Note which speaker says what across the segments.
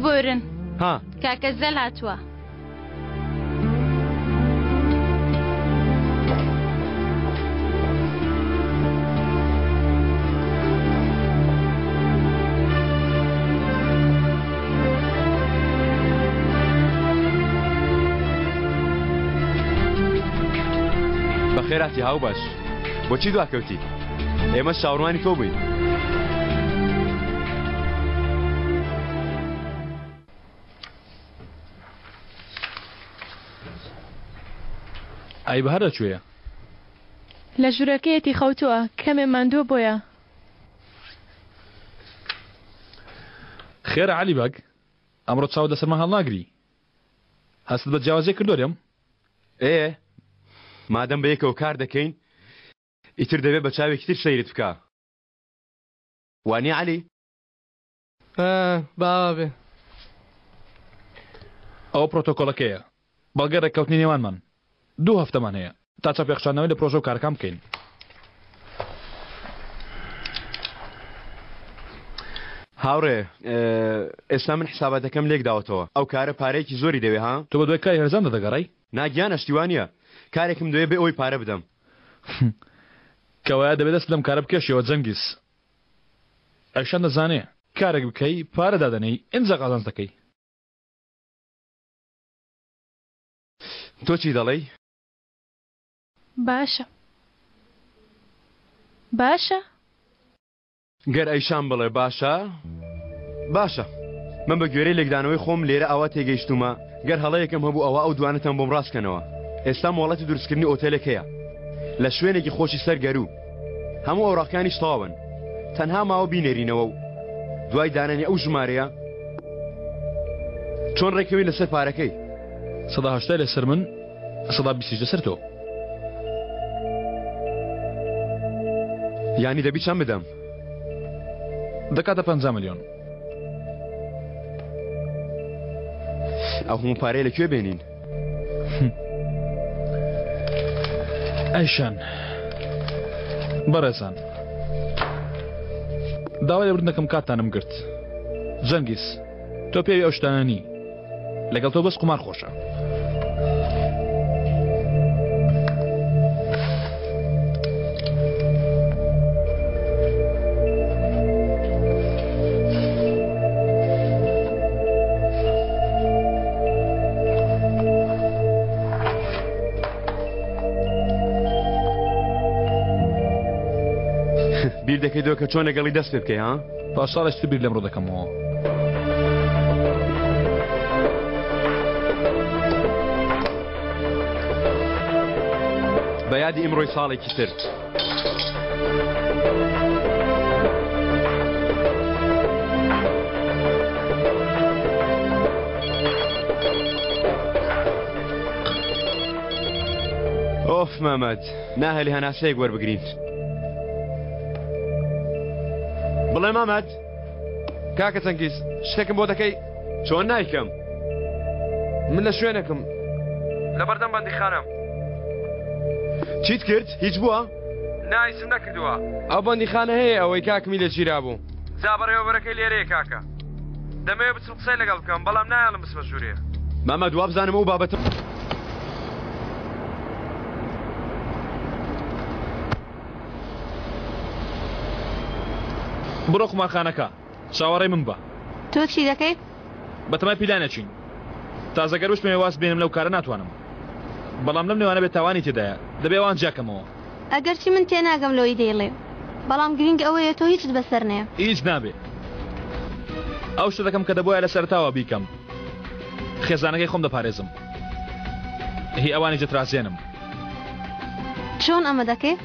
Speaker 1: ببورن
Speaker 2: ها
Speaker 1: کاکە زەل هاتووە.
Speaker 2: بەخێراتی هاو باش بۆچی دواکەوتی؟ ئێمە شاوڕوانی تۆ بووین.
Speaker 3: ئای بەهار دەچوویە؟
Speaker 4: لە ژوورەکەیەتی خەوتووە کەمێ ماندووە بۆیە.
Speaker 3: خێرە عەلی بەگ ئەمڕۆ چاو دەسەرمە هەڵناگری هەست بە جیاوازێ کردۆرێم؟
Speaker 2: مادەم بە یەکەوە کار دەکەین ئیتر دەبێت بە چاوێکی تر سەیرت بکە. وانی عەلی؟
Speaker 5: باوا بێ.
Speaker 3: ئەوە پرۆتۆکۆڵەکەیە بەڵگە ڕێککەوتنی نێوانمان 2 هەفتەمان هەیە تا چاپێخشانەوەی لە پرۆژە و کارەکان بکەین.
Speaker 2: هاوڕێ ئێستا من حسابەتەکەم لێک داوەتەوە ئەو کارە پارەیەکی زۆری دەوێ ها؟
Speaker 3: تۆ بە دوای کاری هەرزان دەدەگەڕی؟
Speaker 2: ناگیان ئەشتیوانە کارێکم دەوێت بێ ئەوی پارە بدەم.
Speaker 3: کەوایە دەبێت دەست لەم کارە بکەشیەوە جەنگیز. ئەکشان دەزانێ کارێک بکەی پارە دادەنەی ئینجا قازانج دەکەی.
Speaker 2: تۆ چی دەڵێی؟
Speaker 4: باشە باشە؟
Speaker 2: گەر ئەیشان بڵێ باشە؟ باشە من بە گوێرەی لێکدانەوەی خۆم لێرە ئەوە تێگەیشتومە گەر هەڵەیەکم هەبوو ئەوە ئەو دوانەتەم بۆم ڕاستکەنەوە. ئێستا مۆڵەتی دروستکردنی ئۆتێلەکەیە لە شوێنێکی خۆشی سەرگەرو هەموو ئەوڕاکانی تەواون تەنها ماوە بینێرینەوە و دوای دانانی ئەو ژمارەیە چۆن ڕێکەوی لەسەر پارەکەی
Speaker 3: 180 لەسەر من 120 لەسەر تۆ.
Speaker 2: یانی دەبی چەند بدەم؟
Speaker 3: دەکاتە 50 ملیۆن.
Speaker 2: ئەو هەموو پارەی لەکوێ بێنین؟
Speaker 3: ئەیشان بەڕێزان داوای لەبردنەکەم کاتتانم گرت. جەنگیز تۆ پێوی ئەو شتانە نی لەگەڵ تۆ بەس قومار خۆشە.
Speaker 2: بیر دەکەیتەوە کە چۆن لەگەڵی دەست پێ بکەی ها؟
Speaker 3: پاشساڵێکی بیر لەمڕۆ دەکەمەوە.
Speaker 2: بە یادی ئیمڕۆی ساڵێکی تر. ئۆف مەمەد ناهێلی هەناسەیەک وەربگرین. بڵێ مەمەد کاکە چەنگیز شتێکم بۆ دەکەی؟ چۆن نایکەم؟
Speaker 5: من لە شوێنێکم لە بەردەم بەندیخانەم.
Speaker 2: چیت کرد؟ هیچ بووە؟
Speaker 5: نایسم نەکردووە. ئەو بەندیخانە هەیە ئەوەی کاکمی لە چیرا بوو. جا بەڕێوەبەرەکەی لێرەیە کاکە. دەمەوێت بچم قسەی لەگەڵ بکەم بەڵام نایڵم بچمە ژوورێ.
Speaker 2: مەمەد وا بزانم ئەو بابەتم.
Speaker 3: بڕۆ قومارخانەکە چاوەڕێی من بە.
Speaker 1: تۆ چی دەکەیت؟
Speaker 3: بەتەمای پیلانەچین تازەگەر وشتمێ واز بێنم لەو کارە ناتوانم بەڵام لەم نێوانە بێت تاوانی تێدایە دەبێ وان جاکەمەوە.
Speaker 1: ئەگەر چی من تێناگەم لەوەی دەیڵێ بەڵام گرنگ ئەوەیە تۆ هیچت بەسەر نەیە.
Speaker 3: هیچ نابێ ئەو شتە دەکەم کە دەبۆیە لە سەرتاوە بیکەم. خێزانەکەی خۆم دەپارێزم هی ئەوانی جەترازێنم.
Speaker 1: چۆن ئەمە دەکەی؟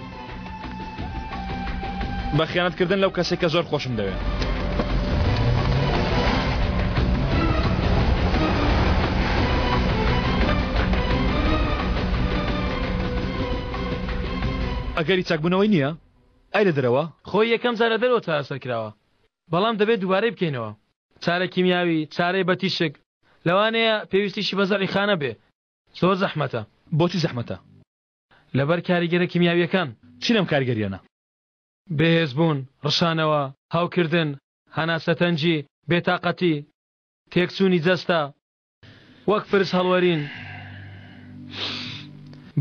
Speaker 3: بە خیانەتکردن لەو کەسێک کە زۆر خۆشم دەوێت. ئەگەری چاکبوونەوەی نییە؟ ئای لە دەرەوە؟
Speaker 5: خۆی یەکەم جارە دەرەوە چارەسەر کراوە بەڵام دەبێت دووبارەی بکەینەوە. چارە کیمیاوی چارەی بەتیشک لەوانەیە پێویستیشی بەزەڕی خانە بێ. زۆر زەحمەتە.
Speaker 3: بۆچی زەحمەتە؟
Speaker 5: لەبەر کاریگەرە کیمیاویەکان.
Speaker 3: چی لەم کارگەریانە؟
Speaker 5: بەهێزبوون، ڕشانەوە، هاوکردن، هەناسەتەنجی، بێتاقەتی. تێکچوونی جەستە وەک فرس هەڵوەرین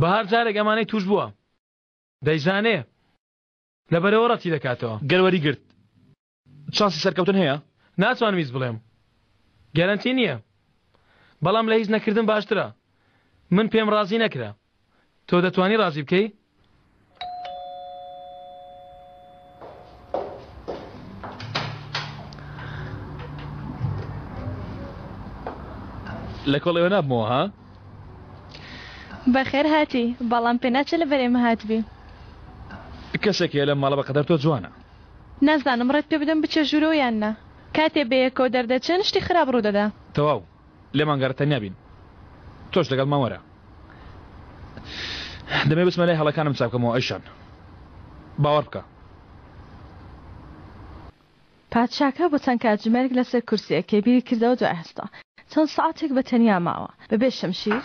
Speaker 5: بەهار جارێک ئەمانەی توش بووە دەیزانێ لەبەرەوە ڕەتی دەکاتەوە
Speaker 3: گەروەری گرت چانسی سەرکەوتن هەیە
Speaker 5: ناتوانم هیچ بڵێم گەرانتی نییە بەڵام لە هیچ نەکردن باشترە من پێم ڕازی نەکرا تۆ دەتوانی ڕازی بکەی
Speaker 3: لە کۆڵەوە نابمەوە ها
Speaker 4: بەخێر هاتی بەڵام پێ ناچێت لە بەرێمە هاتبی
Speaker 3: کەسێکە لە ماڵە بەقەدەر تۆ جوانە
Speaker 4: نازانم ڕێت پێ بدەم بچە ژوورەوە یان نا کاتێ بەیەکەوە دەردەچێن شتی خراپ ڕوو دەدا
Speaker 3: تەواو لێمان گەرە تەنیا بین تۆش لەگەڵ ماوەرە دەمێ بچمە لای هەڵەکانم چاکەمەوە ئەیشان باوەڕ بکە
Speaker 4: پادشاکە بۆ چەند کاتژمێرێک لەسەر کورسیەکە بیری کردەوە دوای هەستا چەند سەعاتێک بە تەنیا ماوە بەبێ شەمشیر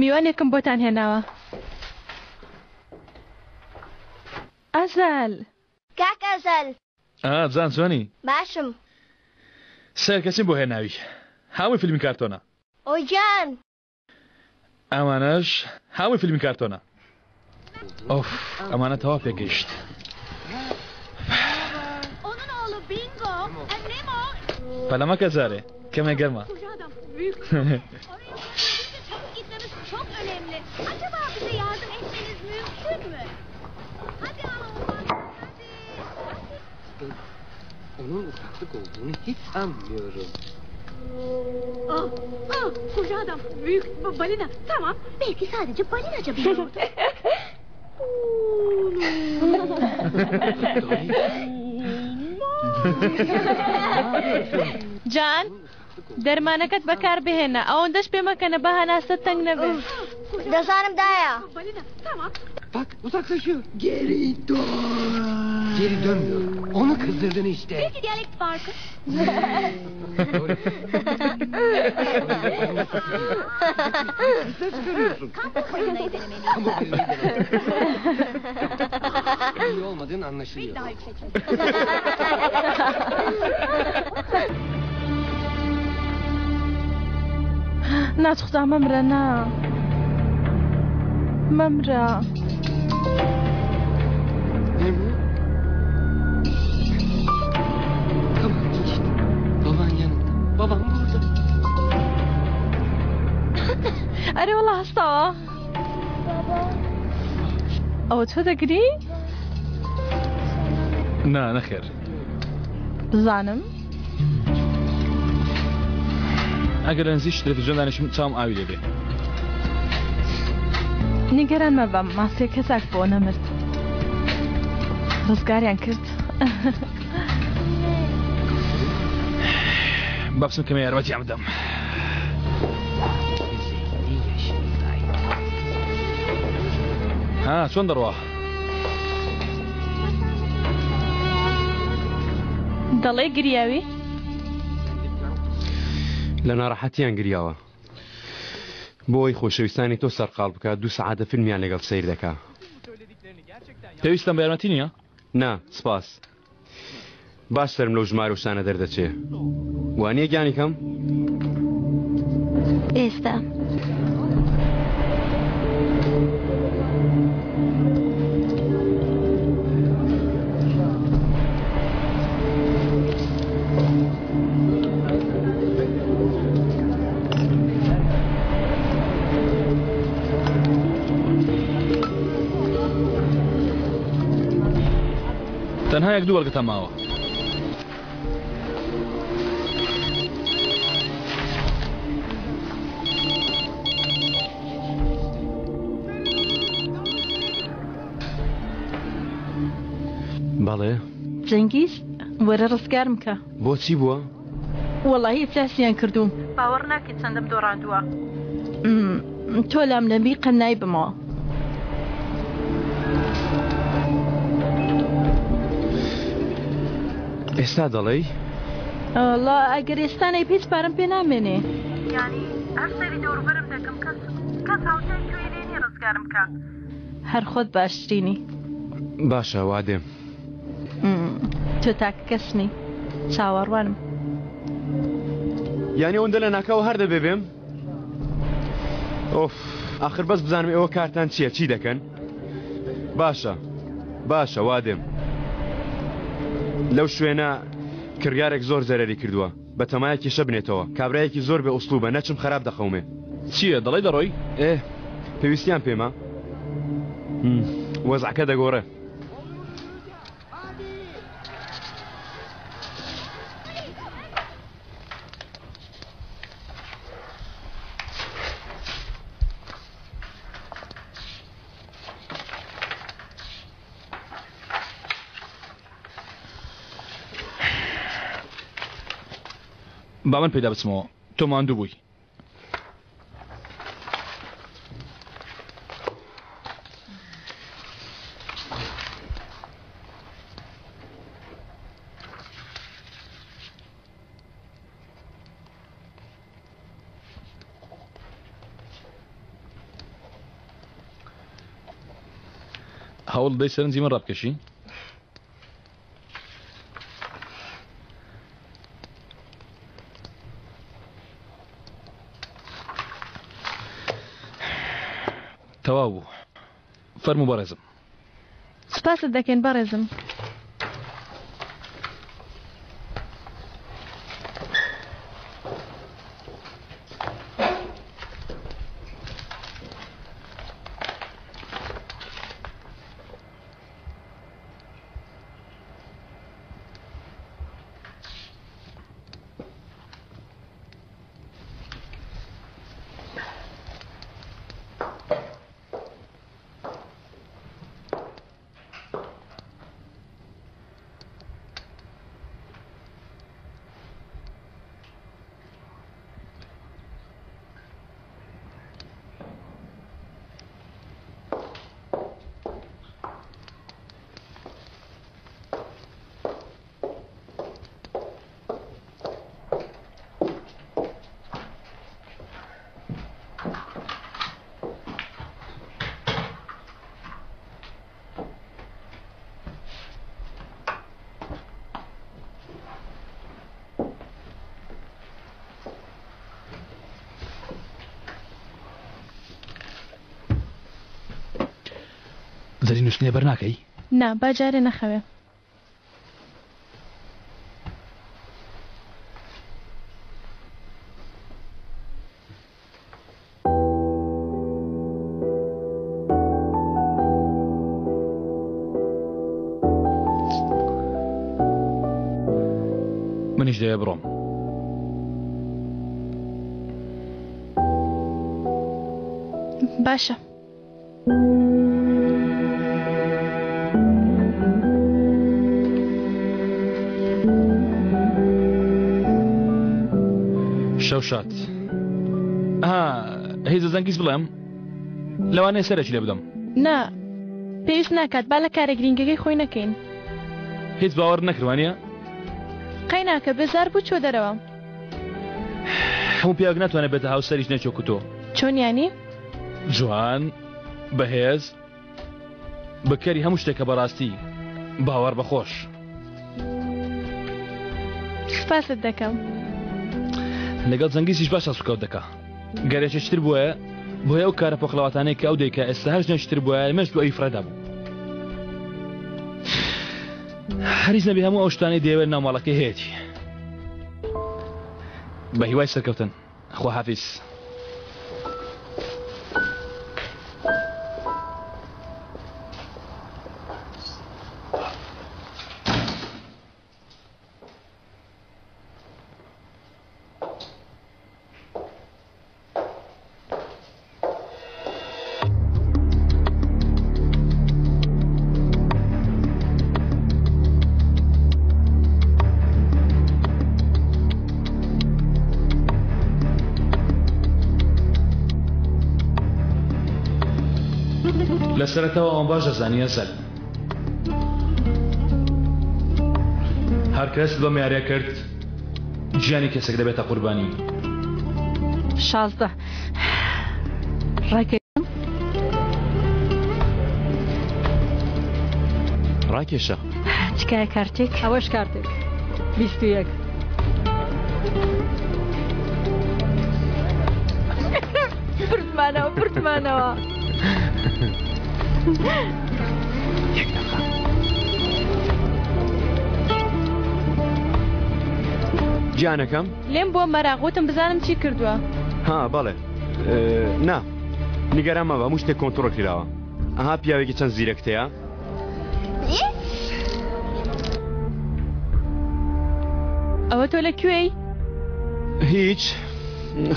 Speaker 4: میوانێکم بۆتان هێناوە ئازەل
Speaker 1: کاک ئەزەل
Speaker 3: جان جوانی
Speaker 1: باشم
Speaker 3: سەر کەسیم بۆ هێناوی هاوی فیلمی کارتۆنە
Speaker 1: ئۆی گیان
Speaker 3: ئەمانەش هاوی فیلمی کارتۆنە ئۆف ئەمانە تەوا پێگەیشت
Speaker 1: Onun oğlu Bingo. Nemo.
Speaker 3: پەلەمەکە جارێ کەمێ گەرمە
Speaker 1: Adam büyük. Oraya çabuk gitmemiz çok önemli. Acaba bize yardım etmeniz mümkün mü? Hadi oğlum. Hadi.
Speaker 6: Onun ufaklık olduğunu hiç sanmıyorum.
Speaker 1: Koca adam. Büyük balina. Tamam. Belki sadece balinaca biliyordu.
Speaker 4: جان دەرمانەکەت بەکار بهێنە ئەوەندەش پێ مەکەنە بە هەناسە تەنگ نەبێ
Speaker 1: Dazarım daya. Tamam.
Speaker 6: Bak uzaklaşıyor. Geri dön. Geri dönmüyor. Onu kızdırdın işte.
Speaker 1: Belki diyalekt farkı.
Speaker 6: Ses çıkarıyorsun.
Speaker 1: Balinayı denemeliyim.
Speaker 6: Ama balinayı denemeliyim. İyi olmadığın anlaşılıyor.
Speaker 1: Daha yüksek.
Speaker 4: ناتوخدا مەمرە نا مەمرە
Speaker 6: Ne bu? Tamam işte. Baban yanında. Babam burada.
Speaker 4: ئەرێ وەڵا هەستاوە ئەوە تۆ دەگری
Speaker 3: نا نەخێر
Speaker 4: بزانم
Speaker 3: ئەگەر لە نزیک تەلەڤیزیۆن دانیشم چاوم ئاوی لێبێ
Speaker 4: نیگەران مەبە ماسکێک کەساک بۆ نەمرد ڕزگاریان کرد
Speaker 3: با بچم کەمە یارمەتیان بدەم
Speaker 6: 150 yaşındaydı.
Speaker 3: ها چۆن دەڕوا
Speaker 4: دەڵێ گریاوی
Speaker 2: لە ناڕەحەتیان گریاوە بۆی خۆشەویستانی تۆ سەرقاڵ بکە 2 سەعاتە فیلمیان لەگەڵ سەیر دەکا
Speaker 3: پێویستم بە یارمەتی نییە
Speaker 2: نا سپاس باش سەرم لەو ژمارە وشانە دەردەچێ وانییە گیانی کەم
Speaker 1: ئێستا
Speaker 3: تەنها یەک دوو وەرگتە ماوە
Speaker 2: بەڵێ
Speaker 4: جەنگیز وەرە ڕزگارم کە
Speaker 2: بۆچی بووە
Speaker 4: وەڵاهی ئیفلاسیان کردووم باوەڕ ناکەیت چەندەم دۆڕاندووە تۆ لام نەبی قەنای بمەوە
Speaker 2: ئێستا دەڵێی
Speaker 4: لا ئەگەر ئێستانەی پێچ پارەم پێ نامێنێ یانی هەر سەری دەوروبەرم دەکەم کەس هاوتای کوێنێنی ڕزگارم کە هەر خۆت باشترینی
Speaker 2: باشە وا دێم
Speaker 4: تۆ تاکە کەسنی چاوەڕوانم.
Speaker 2: یعنی ئەوەندە لە ناکەوە هەر دەبێ بێم؟ ئۆف، ئاخر بەس بزانم ئێوە کارتان چییە، چی دەکەن؟ باشە وا دێم. لەو شوێنە کردارێک زۆر زەرەری کردووە، بە تەمایەکی شە بنێتەوە، کابرایەکی زۆر بێ ئوسلوبە، نەچم خراپ دەخەومێ.
Speaker 3: چییە دەڵێ دەڕۆی؟
Speaker 2: پێویستیان پێمە وەزعەکە دەگۆڕێ.
Speaker 3: با من پێدا بچمەوە، تۆ ماندوو بووی. هەوڵ دەی سەرنجی من ڕابکەشی؟ تەواو بوو. فەرموو بەڕێزم.
Speaker 4: سوپاست دەکەین بەڕێزم.
Speaker 3: زەری نووسنێ بەرناکەی؟
Speaker 4: نا باجارێ نەخەوێ.
Speaker 3: منیش دەیە بڕۆم.
Speaker 4: باشە.
Speaker 3: شەوشات. هیچ زەنگیز بڵێم لەوانەیە سەرەکی لێ بدەم.
Speaker 4: نا پێویست ناکات، با لە کارە گرنگەکەی خۆی نەکەین.
Speaker 3: هیچ باوەڕ نەکردوانیە؟
Speaker 4: قەی ناکە، بێزار بوو چۆ دەرەوە.
Speaker 3: هەموو پیاوێک ناتوانێت بێتە هاوسەریش نەچۆک و تۆ.
Speaker 4: چۆن یانی؟
Speaker 3: جوان، بەهێز، بەکەری هەموو شتێکە بەڕاستی باوەڕ بەخۆش.
Speaker 4: سوپاست دەکەم.
Speaker 3: لەگەڵ زەنگیزیش باشە سوکەوت دەکا. گەرێکیشتر بووە بۆیە ئەو کارە پۆخڵەواتانەی کە ئەو دەیکە ئێستا هەر ژنێشتر بووە مەش بۆ ئەوی فرەدا بوو. هەریز نەبێ هەموو ئەو شتانەی دەیەوێت ناوماڵەکەی هەیەی. بە هیوای سەرکەوتن. خواحافیز. لەسەرەتەوە ئەوان باش دەزانیە زەل هەر کەس بەم یاریە کرد گیانی کەسێک دەبێتە قوربانی.
Speaker 4: 16 ڕاکێ
Speaker 2: کێشە
Speaker 4: چکای کارتێک ئەوەش کارتێک 21 پرتمانەوە پرتمانەوە
Speaker 2: گیانەکەم
Speaker 4: لێم بۆ مەراغوتم بزانم چی کردووە
Speaker 2: ها بەڵێ نا نیگەران مەبە هەموو شتێک کۆنتڕۆڵ کراوە ئەها پیاوێکی چەند زیرەکتەیە
Speaker 4: ئەوە تۆ لەکوێی
Speaker 2: هیچ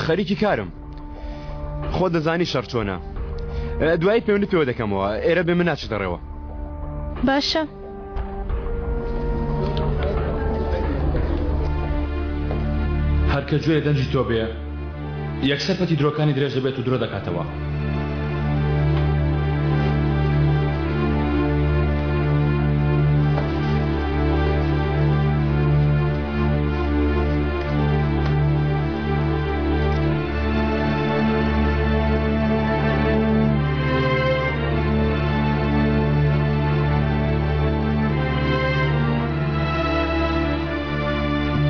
Speaker 2: خەریکی کارم خۆ دەزانی شەڕ چۆنە دوایی پێوەندی پێوە دەکەمەوە ئێرە بێ من ناچێتەڕێەوە
Speaker 4: باشە
Speaker 3: هەرکە گوێ دەنجی تۆ بێ یەکسەر پەتی درۆکانی درێژ دەبێت و درۆ دەکاتەوە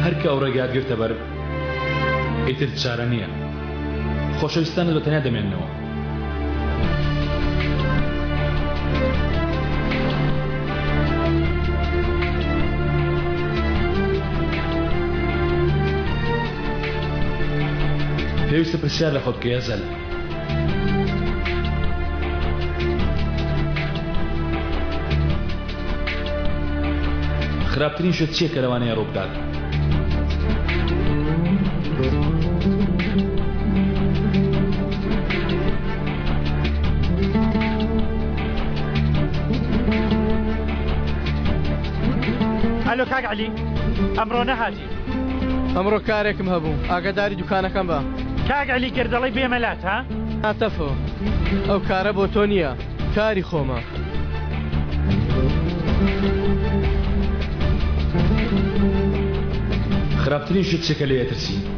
Speaker 3: هەرکە ئەو ڕێگات گرتە بەر ئیتر چارە نییە خۆشەویستانت بە تەنیا دەمێننەوە پێویستە پرسیار لە خۆت بکەی ئەزەل خراپترین شت چییە کە لەوانەیە ڕوو بدات
Speaker 7: ئەلۆ کاک عەلی ئەمڕۆ نەهاتی
Speaker 5: ئەمڕۆ کارێکم هەبوو ئاگاداری دوکانەکەم بە
Speaker 7: کاک عەلی گردەڵی بێمەلات ها
Speaker 5: هاتەفەوە ئەو کارە بۆ تۆ نییە کاری خۆمە
Speaker 3: خراپترین شت چێکە لێ ئەترسی